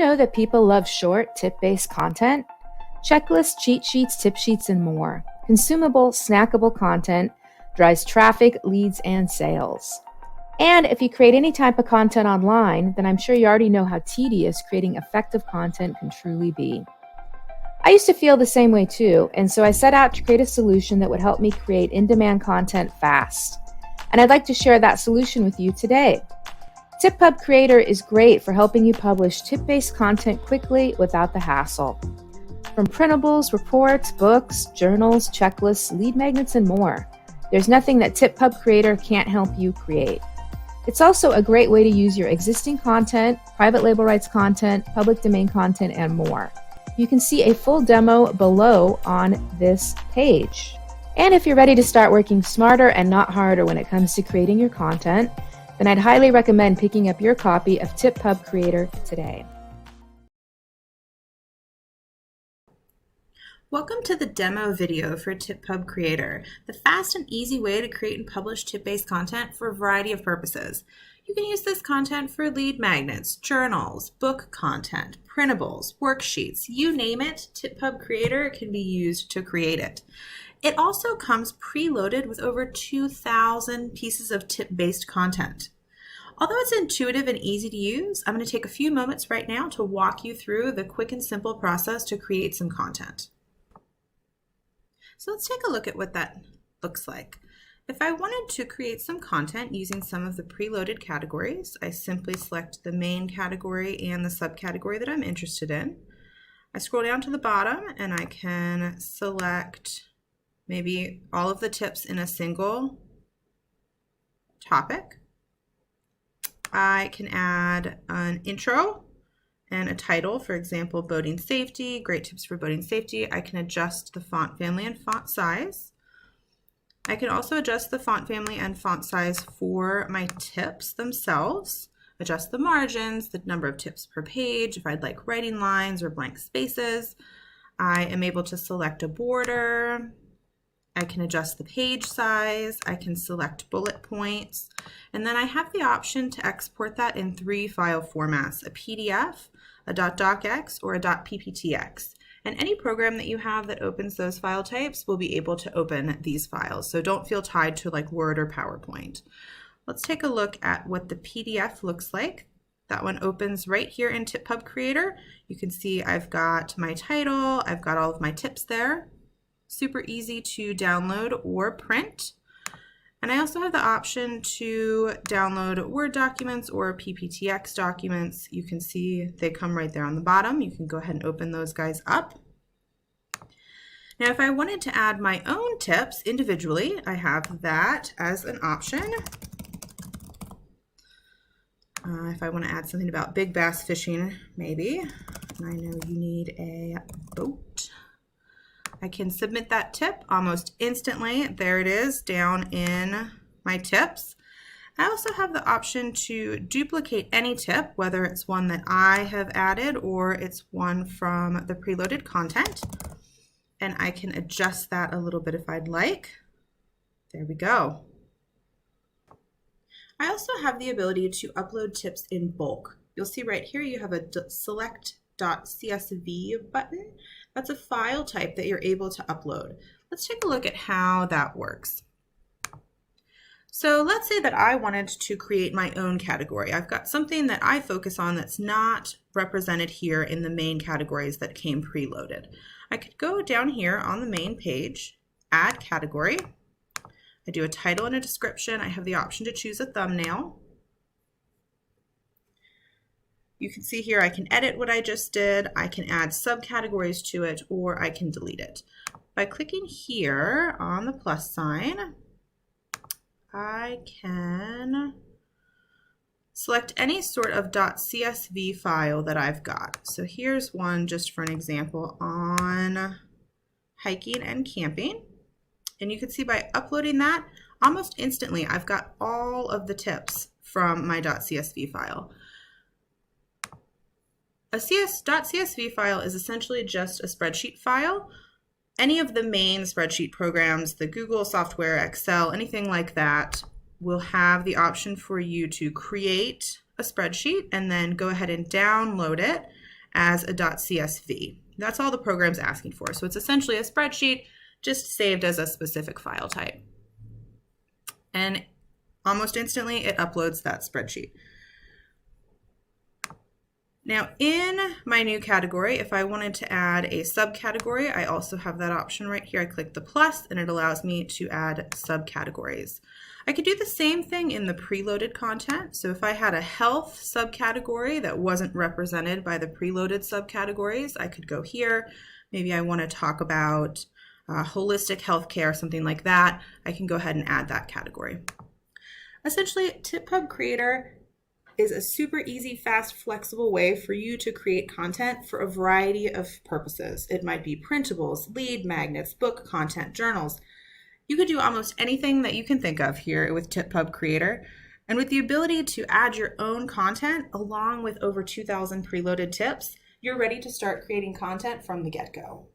know that people love short, tip-based content? Checklists, cheat sheets, tip sheets, and more. Consumable, snackable content drives traffic, leads, and sales. And if you create any type of content online, then I'm sure you already know how tedious creating effective content can truly be. I used to feel the same way too, and so I set out to create a solution that would help me create in-demand content fast. And I'd like to share that solution with you today. TipPub Creator is great for helping you publish tip-based content quickly without the hassle. From printables, reports, books, journals, checklists, lead magnets, and more, there's nothing that TipPub Creator can't help you create. It's also a great way to use your existing content, private label rights content, public domain content, and more. You can see a full demo below on this page. And if you're ready to start working smarter and not harder when it comes to creating your content, then I'd highly recommend picking up your copy of TipPub Creator today. Welcome to the demo video for TipPub Creator, the fast and easy way to create and publish tip-based content for a variety of purposes. You can use this content for lead magnets, journals, book content, printables, worksheets, you name it, TipPub Creator can be used to create it. It also comes preloaded with over 2,000 pieces of tip-based content. Although it's intuitive and easy to use, I'm going to take a few moments right now to walk you through the quick and simple process to create some content. So let's take a look at what that looks like. If I wanted to create some content using some of the preloaded categories, I simply select the main category and the subcategory that I'm interested in. I scroll down to the bottom and I can select maybe all of the tips in a single topic. I can add an intro and a title, for example, boating safety, great tips for boating safety. I can adjust the font family and font size. I can also adjust the font family and font size for my tips themselves, adjust the margins, the number of tips per page, if I'd like writing lines or blank spaces. I am able to select a border. I can adjust the page size, I can select bullet points, and then I have the option to export that in 3 file formats, a PDF, a .docx, or a .pptx. And any program that you have that opens those file types will be able to open these files, so don't feel tied to like Word or PowerPoint. Let's take a look at what the PDF looks like. That one opens right here in TipPub Creator. You can see I've got my title, I've got all of my tips there. Super easy to download or print. And I also have the option to download Word documents or PPTX documents. You can see they come right there on the bottom. You can go ahead and open those guys up. Now, if I wanted to add my own tips individually, I have that as an option. If I want to add something about big bass fishing, maybe, and I know you need a boat, I can submit that tip almost instantly. There it is down in my tips. I also have the option to duplicate any tip, whether it's one that I have added or it's one from the preloaded content. And I can adjust that a little bit if I'd like. There we go. I also have the ability to upload tips in bulk. You'll see right here you have a select.csv button. That's a file type that you're able to upload. Let's take a look at how that works. So let's say that I wanted to create my own category. I've got something that I focus on that's not represented here in the main categories that came preloaded. I could go down here on the main page, add category. I do a title and a description. I have the option to choose a thumbnail. You can see here I can edit what I just did, I can add subcategories to it, or I can delete it. By clicking here on the plus sign, I can select any sort of .csv file that I've got. So here's one just for an example on hiking and camping. And you can see by uploading that, almost instantly I've got all of the tips from my .csv file. A .csv file is essentially just a spreadsheet file. Any of the main spreadsheet programs, the Google software, Excel, anything like that, will have the option for you to create a spreadsheet and then go ahead and download it as a .csv. That's all the program's asking for. So it's essentially a spreadsheet just saved as a specific file type. And almost instantly it uploads that spreadsheet. Now in my new category, if I wanted to add a subcategory, I also have that option right here. I click the plus and it allows me to add subcategories. I could do the same thing in the preloaded content. So if I had a health subcategory that wasn't represented by the preloaded subcategories, I could go here. Maybe I want to talk about holistic healthcare, something like that. I can go ahead and add that category. Essentially, TipPub Creator is a super easy, fast, flexible way for you to create content for a variety of purposes. It might be printables, lead magnets, book content, journals. You could do almost anything that you can think of here with TipPub Creator. And with the ability to add your own content along with over 2,000 preloaded tips, you're ready to start creating content from the get-go.